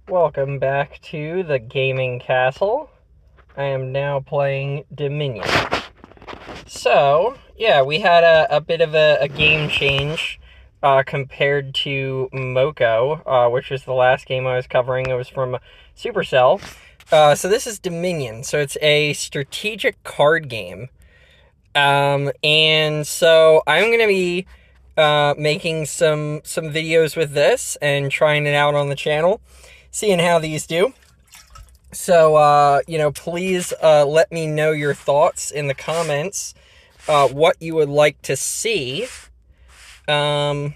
Welcome back to the Gaming Castle. I am now playing Dominion. So, yeah, we had a bit of a game change compared to Moko, which was the last game I was covering. It was from Supercell. So this is Dominion. So it's a strategic card game. And so I'm going to be making some videos with this and trying it out on the channel, seeing how these do. So, please let me know your thoughts in the comments, what you would like to see. I'm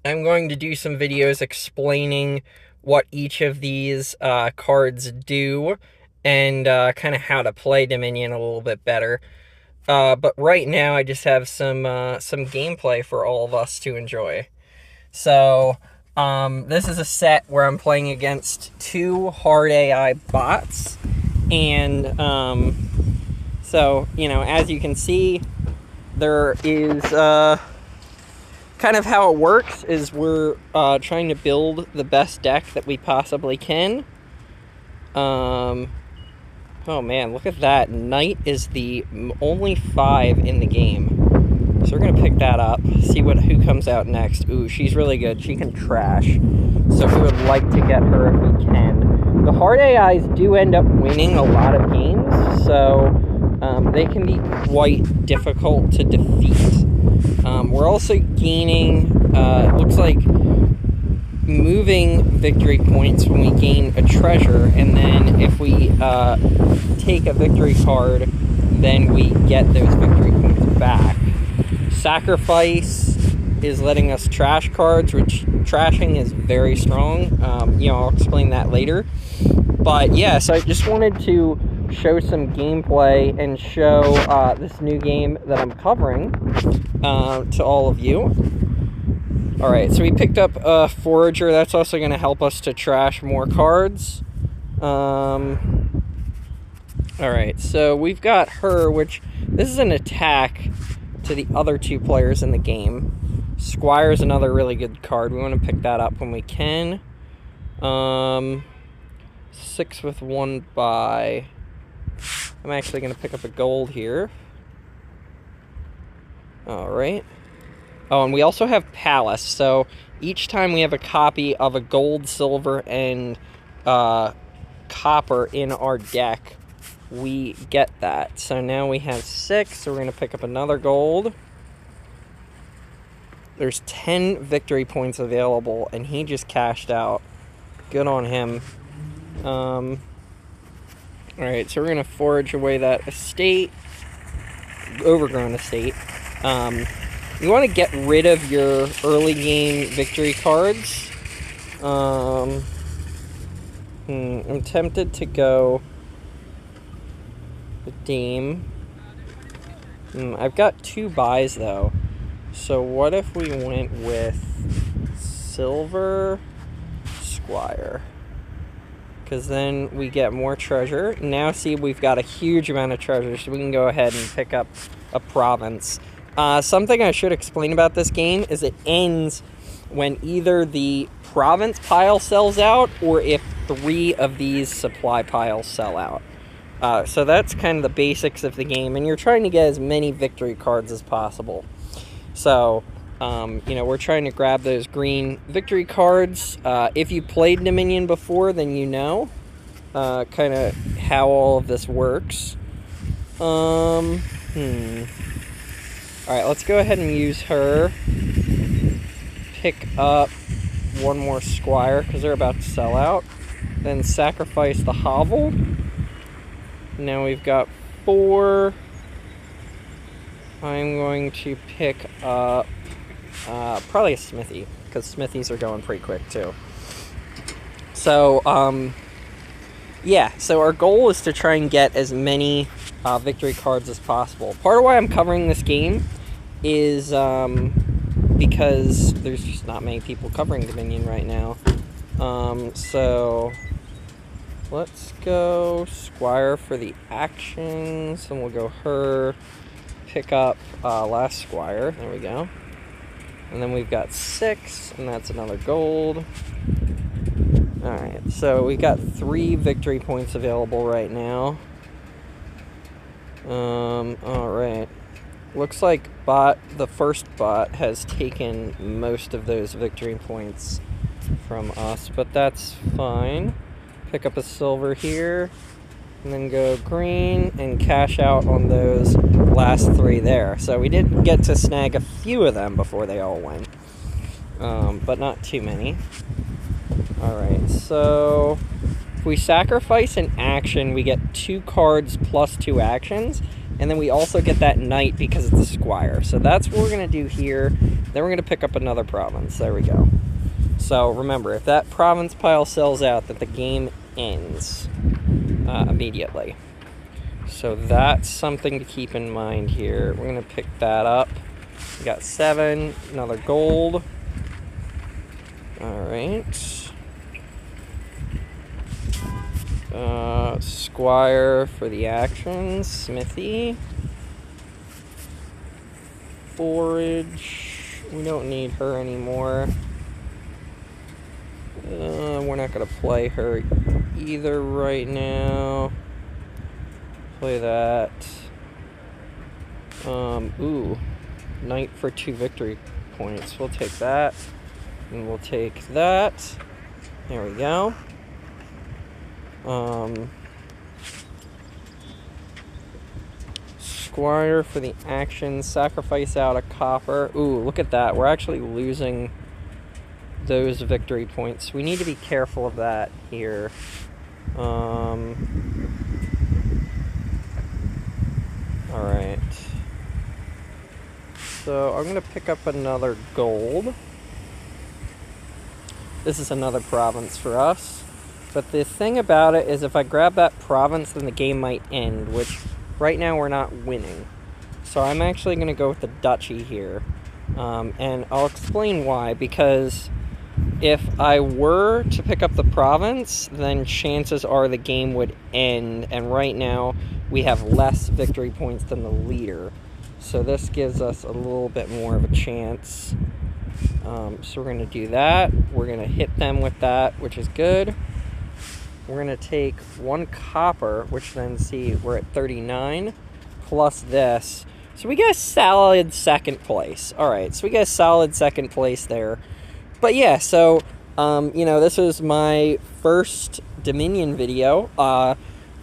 going to do some videos explaining what each of these cards do and kind of how to play Dominion a little bit better. But right now I just have some gameplay for all of us to enjoy. So, this is a set where I'm playing against two hard AI bots, and, so, as you can see, there is, kind of how it works is we're, trying to build the best deck that we possibly can. Oh man, look at that. Knight is the only 5 in the game. So we're going to pick that up, see who comes out next. Ooh, she's really good. She can trash. So we would like to get her if we can. The hard AIs do end up winning a lot of games, so they can be quite difficult to defeat. We're also gaining, it looks like, moving victory points when we gain a treasure, and then if we take a victory card, then we get those victory points back. Sacrifice is letting us trash cards, which trashing is very strong. I'll explain that later. But yeah, so I just wanted to show some gameplay and show this new game that I'm covering to all of you. Alright, so we picked up a Forager. That's also going to help us to trash more cards. Alright, so we've got her, which this is an attack to the other 2 players in the game. Squire is another really good card. We want to pick that up when we can. 6 with 1 buy. I'm actually going to pick up a gold here. Alright. Oh, and we also have Palace, so each time we have a copy of a gold, silver, and copper in our deck, we get that. So now we have 6, so we're going to pick up another gold. There's 10 victory points available, and he just cashed out. Good on him. Alright, so we're going to forage away that estate. Overgrown estate. You want to get rid of your early game victory cards. I'm tempted to go redeem. I've got 2 buys though. So what if we went with silver Squire? Because then we get more treasure. Now see, we've got a huge amount of treasure, so we can go ahead and pick up a province. Something I should explain about this game is it ends when either the province pile sells out or if 3 of these supply piles sell out. So that's kind of the basics of the game, and you're trying to get as many victory cards as possible. So, we're trying to grab those green victory cards. If you played Dominion before, then you know kind of how all of this works. Alright, let's go ahead and use her. Pick up 1 more Squire, because they're about to sell out. Then sacrifice the hovel. Now we've got 4. I'm going to pick up probably a smithy, because smithies are going pretty quick too. So, yeah, so our goal is to try and get as many victory cards as possible. Part of why I'm covering this game is because there's just not many people covering Dominion right now. So let's go Squire for the actions, and we'll go her, pick up last Squire, there we go. And then we've got 6, and that's another gold. Alright, So we got 3 victory points available right now. Alright. Looks like the first bot has taken most of those victory points from us, but that's fine. Pick up a silver here, and then go green and cash out on those last 3 there. So we did get to snag a few of them before they all went, but not too many. Alright, so if we sacrifice an action, we get 2 cards plus 2 actions, and then we also get that knight because it's a squire. So that's what we're going to do here. Then we're going to pick up another province. There we go. So remember, if that province pile sells out, that the game ends immediately. So that's something to keep in mind here. We're going to pick that up. We got 7, another gold. Alright. Squire for the actions, smithy, forage, we don't need her anymore. We're not going to play her either right now. Play that. Ooh, knight for 2 victory points. We'll take that, and we'll take that. There we go. Squire for the action, sacrifice out a copper. Ooh, look at that. We're actually losing those victory points. We need to be careful of that here. Alright. So I'm going to pick up another gold. This is another province for us. But the thing about it is if I grab that province, then the game might end, which right now we're not winning. So I'm actually going to go with the duchy here. And I'll explain why, because if I were to pick up the province, then chances are the game would end, and right now we have less victory points than the leader. So this gives us a little bit more of a chance. So we're going to do that. We're going to hit them with that, which is good. We're going to take 1 copper, which then, see, we're at 39, plus this. So we get a solid second place. Alright, so we get a solid second place there. But yeah, so, you know, this was my first Dominion video.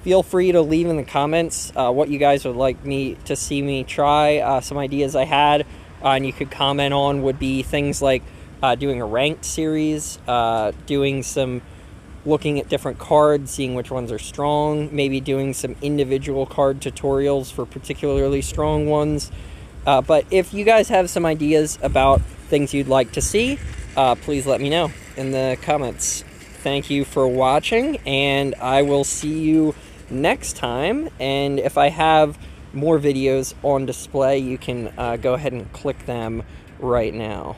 Feel free to leave in the comments what you guys would like me to see me try. Some ideas I had, and you could comment on would be things like doing a ranked series, doing some looking at different cards, seeing which ones are strong, maybe doing some individual card tutorials for particularly strong ones. But if you guys have some ideas about things you'd like to see, please let me know in the comments. Thank you for watching, and I will see you next time. And if I have more videos on display, you can go ahead and click them right now.